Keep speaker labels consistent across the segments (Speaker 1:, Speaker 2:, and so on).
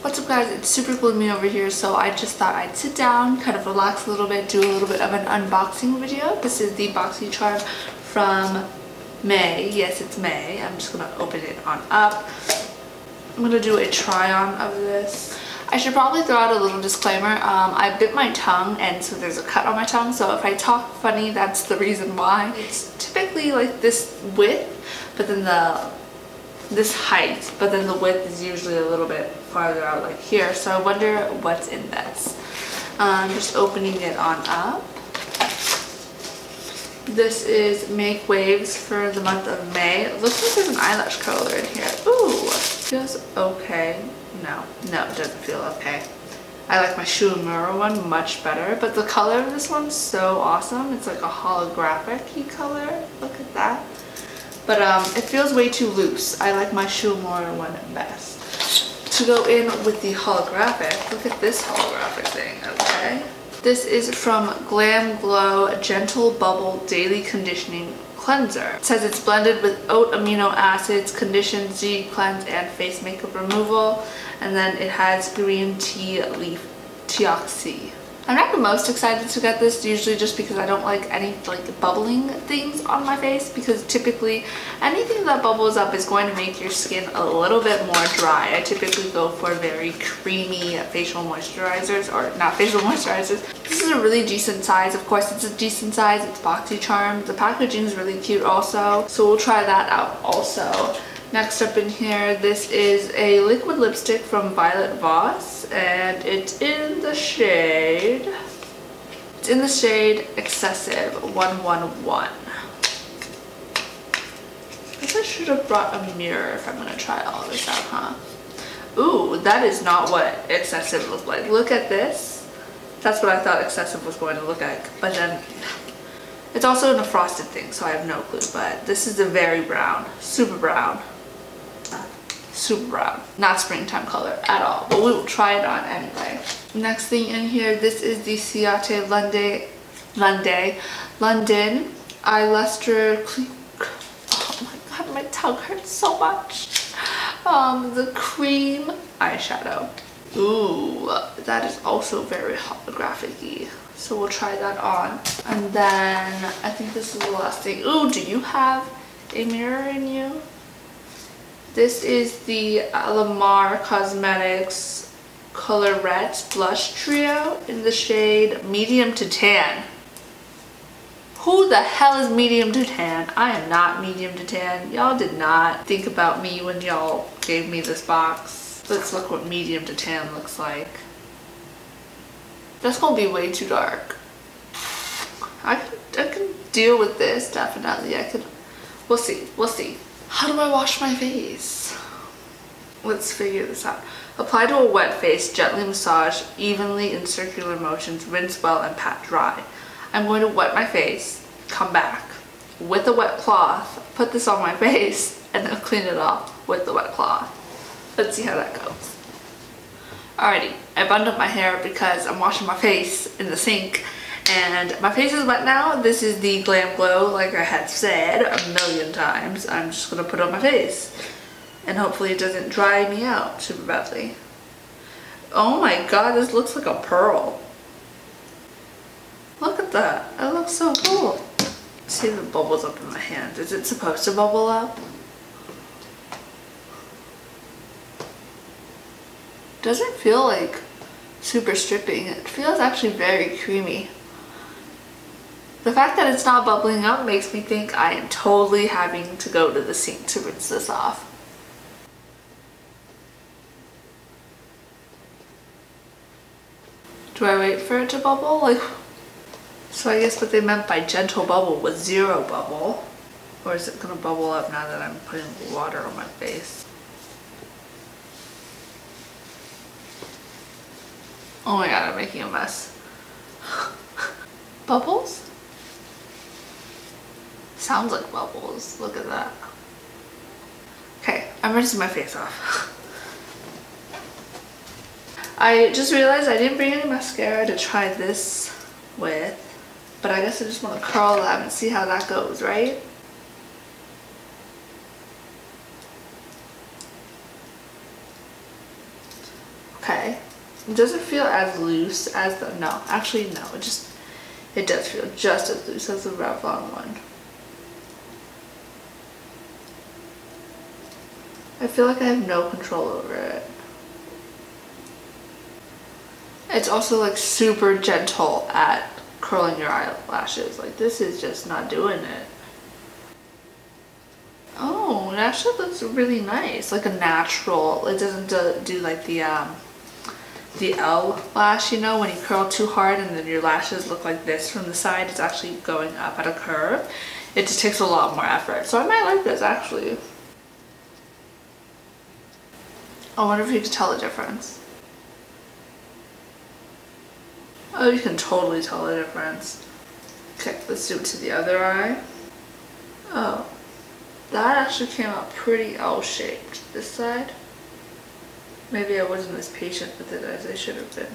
Speaker 1: What's up guys, it's super gloomy over here, so I just thought I'd sit down, kind of relax a little bit, do a little bit of an unboxing video. This is the Boxycharm from May. Yes, it's May. I'm just gonna open it on up. I'm gonna do a try on of this. I should probably throw out a little disclaimer. I bit my tongue and so there's a cut on my tongue, so if I talk funny, that's the reason why. It's typically like this width, but then this height, but then the width is usually a little bit farther out like here, so I wonder what's in this. I'm just opening it on up. This is Make Waves for the month of May. It looks like there's an eyelash curler in here. Ooh, feels okay. No, it doesn't feel okay. I like my SHIMMER one much better, but the color of this one's so awesome. It's like a holographic-y color. Look at that. But it feels way too loose. I like my SHIMMER one best. To go in with the holographic, look at this holographic thing, okay? This is from Glam Glow Gentle Bubble Daily Conditioning Cleanser. It says it's blended with oat amino acids, conditions, cleanse, and face makeup removal. And then it has green tea leaf deoxy. I'm not the most excited to get this, usually just because I don't like any bubbling things on my face, because typically anything that bubbles up is going to make your skin a little bit more dry. I typically go for very creamy facial moisturizers, or not facial moisturizers. This is a really decent size. Of course, it's a decent size. It's Boxycharm. The packaging is really cute also, so we'll try that out also. Next up in here, this is a liquid lipstick from Violet Voss, and it's in the shade Excessive 111. I guess I should have brought a mirror if I'm gonna try all this out, huh? Ooh, that is not what Excessive looked like. Look at this. That's what I thought Excessive was going to look like, but then it's also in a frosted thing, so I have no clue. But this is a very brown, super brown. Super brown, not springtime color at all, but we will try it on anyway. Next thing in here, this is the Ciate London Eyeliner Cream. Oh my god, my tongue hurts so much. The cream eyeshadow. Ooh, that is also very holographic-y. So we'll try that on. And then I think this is the last thing. Ooh, do you have a mirror in you? This is the Lamar Cosmetics Colorette Blush Trio in the shade Medium to Tan. Who the hell is medium to tan? I am not medium to tan. Y'all did not think about me when y'all gave me this box. Let's look what medium to tan looks like. That's gonna be way too dark. I can deal with this, definitely. We'll see. How do I wash my face? Let's figure this out. Apply to a wet face, gently massage evenly in circular motions, rinse well and pat dry. I'm going to wet my face, come back with a wet cloth, put this on my face, and then clean it off with the wet cloth. Let's see how that goes. Alrighty, I bundled up my hair because I'm washing my face in the sink. And my face is wet now. This is the Glam Glow, like I had said a million times. I'm just going to put it on my face. And hopefully it doesn't dry me out super badly. Oh my god, this looks like a pearl. Look at that. It looks so cool. See if it bubbles up in my hand. Is it supposed to bubble up? Doesn't feel like super stripping. It feels actually very creamy. The fact that it's not bubbling up makes me think I am totally having to go to the sink to rinse this off. Do I wait for it to bubble? So I guess what they meant by gentle bubble was zero bubble. Or is it gonna bubble up now that I'm putting water on my face? Oh my god, I'm making a mess. Bubbles? Sounds like bubbles. Look at that. Okay, I'm rinsing my face off. I just realized I didn't bring any mascara to try this with, but I guess I just want to curl them and see how that goes, right? Okay. It doesn't feel as loose as the, no, actually no, it does feel just as loose as the Revlon one. I feel like I have no control over it. It's also like super gentle at curling your eyelashes. Like this is just not doing it. Oh, it actually looks really nice, like a natural. It doesn't do like the L lash, you know, when you curl too hard and then your lashes look like this from the side. It's actually going up at a curve. It just takes a lot more effort. So I might like this actually. I wonder if you can tell the difference. Oh, you can totally tell the difference. Okay, let's do it to the other eye. Oh, that actually came out pretty L-shaped this side. Maybe I wasn't as patient with it as I should have been,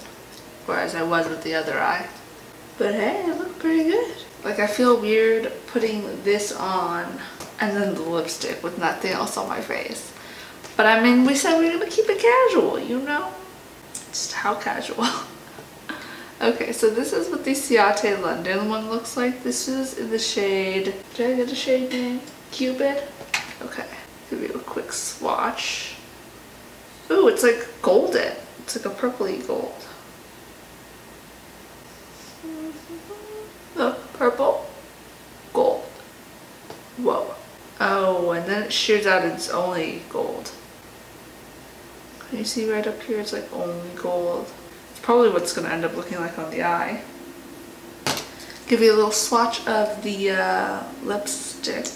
Speaker 1: or as I was with the other eye. But hey, it looked pretty good. Like I feel weird putting this on and then the lipstick with nothing else on my face. But I mean, we said we were gonna keep it casual, you know? Just how casual. Okay, so this is what the Ciate London one looks like. This is in the shade, did I get a shade name? Cupid? Okay, give you a quick swatch. Ooh, it's like golden. It's like a purpley gold. Look, purple, gold. Whoa. Oh, and then it shears out it's only gold. Can you see right up here? It's like only gold. It's probably what's going to end up looking like on the eye. Give you a little swatch of the lipstick.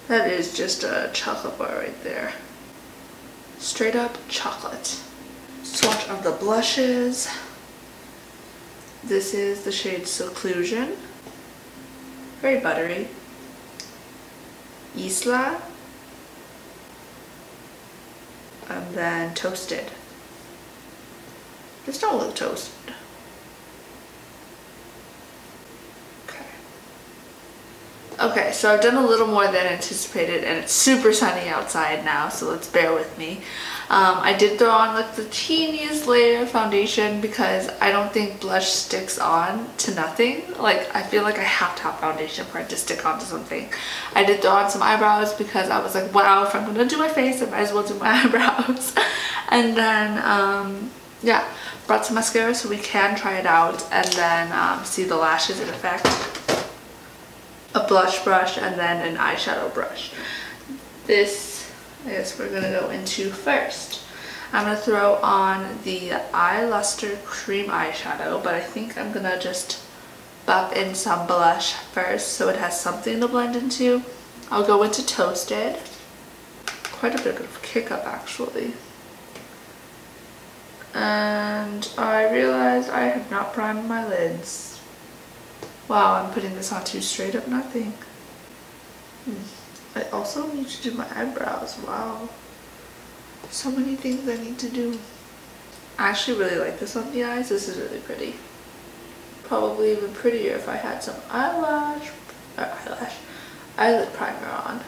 Speaker 1: That is just a chocolate bar right there. Straight up chocolate. Swatch of the blushes. This is the shade Seclusion. Very buttery. Isla. And then Toasted. This don't look toasted. Okay, so I've done a little more than anticipated and it's super sunny outside now, so let's bear with me. I did throw on like the teeniest layer of foundation because I don't think blush sticks on to nothing. Like I feel like I have to have foundation for it to stick onto something. I did throw on some eyebrows because I was like, wow, if I'm gonna do my face, I might as well do my eyebrows. And then, yeah, brought some mascara so we can try it out and then see the lashes in effect. A blush brush and then an eyeshadow brush. This, I guess we're gonna go into first. I'm gonna throw on the Eye Luster Cream eyeshadow, but I think I'm gonna just buff in some blush first so it has something to blend into. I'll go into Toasted. Quite a bit of kick up actually. And I realized I have not primed my lids. Wow, I'm putting this on too straight up nothing. I also need to do my eyebrows. Wow. So many things I need to do. I actually really like this on the eyes. This is really pretty. Probably even prettier if I had some eyelid primer on.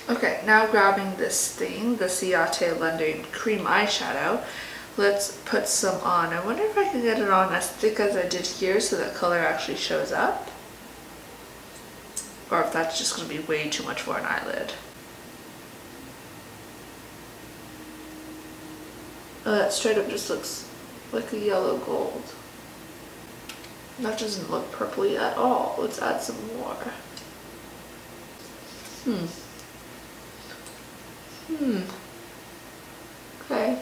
Speaker 1: Okay, now grabbing this thing, the Ciate London Cream eyeshadow. Let's put some on. I wonder if I can get it on as thick as I did here so that color actually shows up. Or if that's just going to be way too much for an eyelid. Oh, that straight up just looks like a yellow gold. That doesn't look purpley at all. Let's add some more. Okay.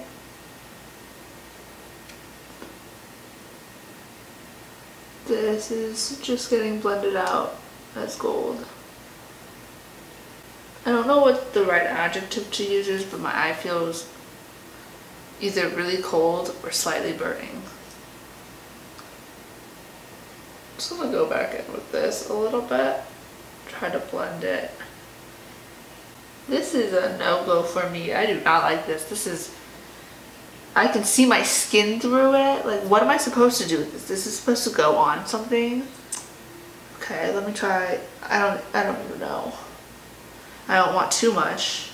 Speaker 1: This is just getting blended out as gold. I don't know what the right adjective to use is, but my eye feels either really cold or slightly burning. Just gonna go back in with this a little bit, try to blend it. This is a no-go for me. I do not like this. This is, I can see my skin through it. Like, what am I supposed to do with this? This is supposed to go on something. Okay, let me try. I don't even know. I don't want too much.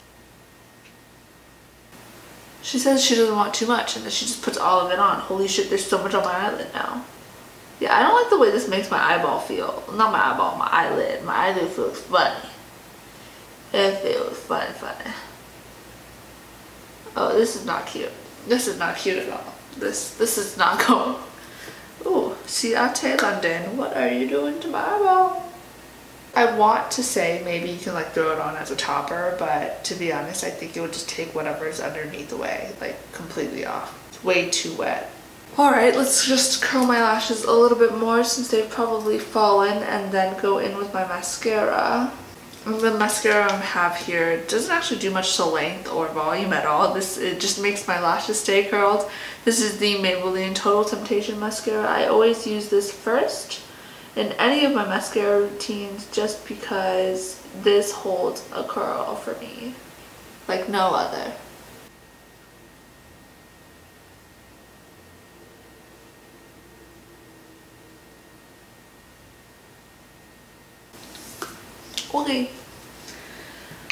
Speaker 1: She says she doesn't want too much and then she just puts all of it on. Holy shit, there's so much on my eyelid now. Yeah, I don't like the way this makes my eyeball feel. Not my eyeball, my eyelid. My eyelid feels funny. It feels funny. Oh, this is not cute. This is not cute at all. This is not going. Ooh, Siate London, what are you doing to my eyeball? I want to say maybe you can like throw it on as a topper, but to be honest, I think it would just take whatever's underneath away, like completely off. It's way too wet. Alright, let's just curl my lashes a little bit more since they've probably fallen, and then go in with my mascara. And the mascara I have here doesn't actually do much to length or volume at all. It just makes my lashes stay curled. This is the Maybelline Total Temptation mascara. I always use this first in any of my mascara routines just because this holds a curl for me like no other. Okay.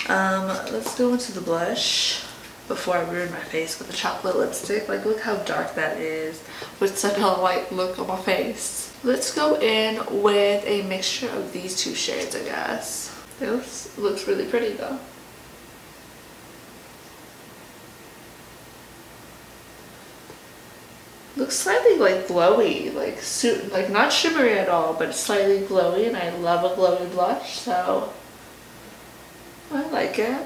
Speaker 1: Let's go into the blush before I ruin my face with the chocolate lipstick. Like, look how dark that is with such a light look on my face. Let's go in with a mixture of these two shades, I guess. This looks really pretty though. Looks slightly like glowy, like not shimmery at all, but slightly glowy, and I love a glowy blush, so I like it.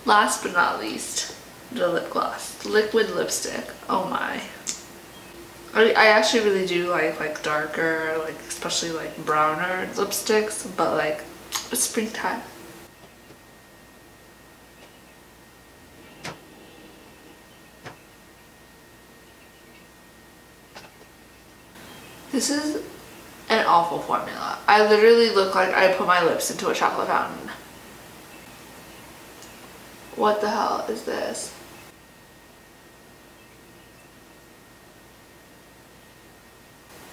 Speaker 1: Last but not least, the lip gloss, liquid lipstick. Oh my. I actually really do like darker, like especially like browner lipsticks, but like it's springtime. This is an awful formula. I literally look like I put my lips into a chocolate fountain. What the hell is this?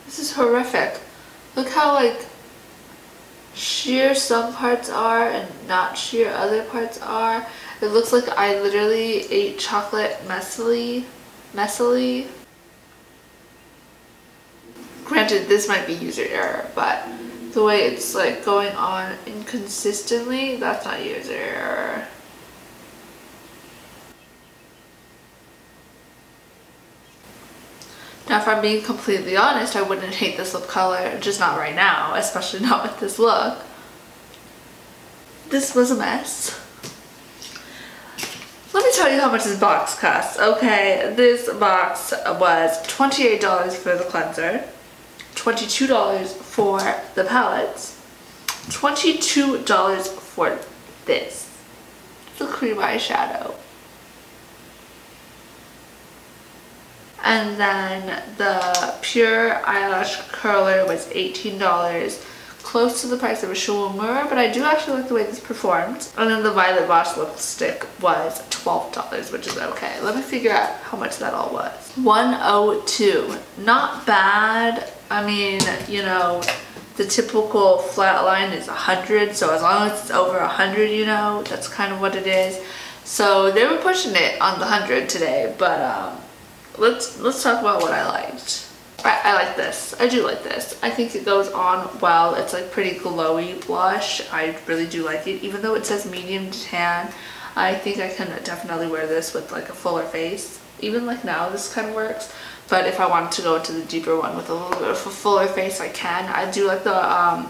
Speaker 1: This is horrific. Look how like sheer some parts are and not sheer other parts are. It looks like I literally ate chocolate messily. Granted, this might be user error, but the way it's like going on inconsistently, that's not user error. Now, if I'm being completely honest, I wouldn't hate this lip color, just not right now, especially not with this look. This was a mess. Let me tell you how much this box costs. Okay, this box was $28 for the cleanser, $22 for the palettes, $22 for this, the cream eyeshadow. And then the pure eyelash curler was $18, close to the price of a SHIMMER, but I do actually like the way this performed. And then the Violet Voss lipstick was $12, which is okay. Let me figure out how much that all was. $102. Not bad. I mean, you know, the typical flat line is 100, so as long as it's over 100, you know, that's kind of what it is. So they were pushing it on the 100 today, but let's talk about what I liked. I like this. I do like this. I think it goes on well. It's like pretty glowy blush. I really do like it. Even though it says medium to tan, I think I can definitely wear this with like a fuller face. Even like now this kind of works. But if I wanted to go into the deeper one with a little bit of a fuller face, I can. I do like the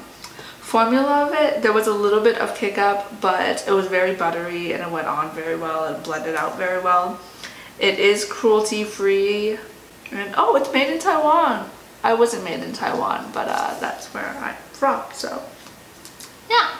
Speaker 1: formula of it. There was a little bit of kick up, but it was very buttery and it went on very well and blended out very well. It is cruelty free, and oh, it's made in Taiwan. I wasn't made in Taiwan, but that's where I'm from, so yeah.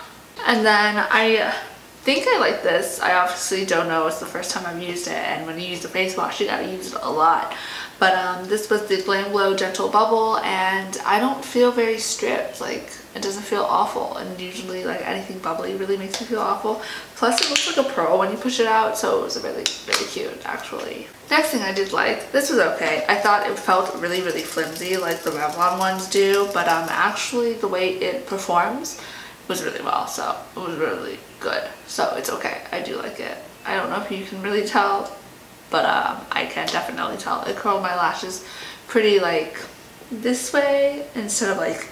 Speaker 1: And then I think I like this. I obviously don't know, it's the first time I've used it, and when you use the face wash you gotta use it a lot. But this was the Glam Glow Gentle Bubble, and I don't feel very stripped. Like, it doesn't feel awful, and usually like anything bubbly really makes me feel awful. Plus it looks like a pearl when you push it out, so it was really cute actually. Next thing I did like, this was okay. I thought it felt really flimsy like the Revlon ones do, but actually the way it performs was really well, so it was really good. So it's okay. I do like it. I don't know if you can really tell but I can definitely tell it curled my lashes pretty like this way instead of like,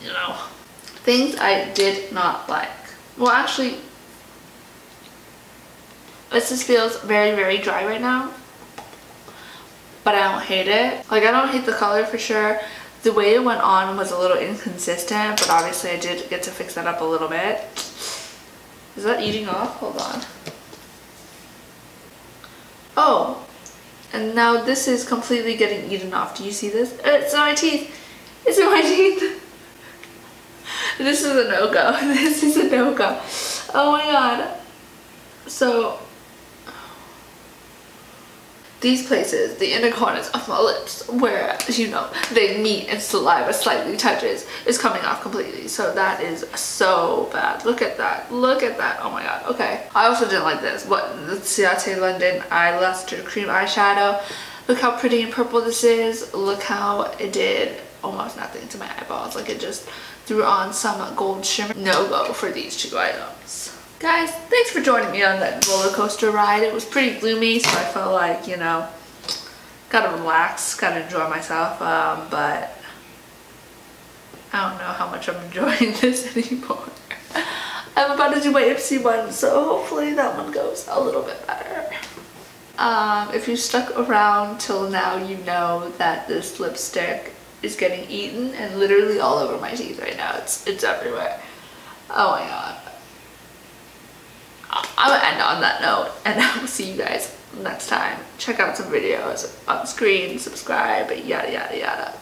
Speaker 1: you know. Things I did not like. Well, actually, this just feels very dry right now, but I don't hate it. Like, I don't hate the color for sure. The way it went on was a little inconsistent, but obviously I did get to fix that up a little bit. Is that eating off? Hold on. Oh, and now this is completely getting eaten off. Do you see this? It's in my teeth. It's in my teeth. This is a no-go. This is a no-go. Oh my god. So, these places, the inner corners of my lips, where, you know, they meet and saliva slightly touches, is coming off completely. So that is so bad. Look at that. Look at that. Oh my god. Okay. I also didn't like this. What? The Ciate London Eye Luster Cream Eyeshadow. Look how pretty and purple this is. Look how it did almost nothing to my eyeballs. Like, it just threw on some gold shimmer. No go for these two items. Guys, thanks for joining me on that roller coaster ride. It was pretty gloomy, so I felt like, you know, gotta relax, gotta enjoy myself, but I don't know how much I'm enjoying this anymore. I'm about to do my Ipsy one, so hopefully that one goes a little bit better. If you stuck around till now, you know that this lipstick is getting eaten and literally all over my teeth right now. It's everywhere. Oh my god. I'm gonna end on that note, and I will see you guys next time. Check out some videos on screen, subscribe, yada yada yada.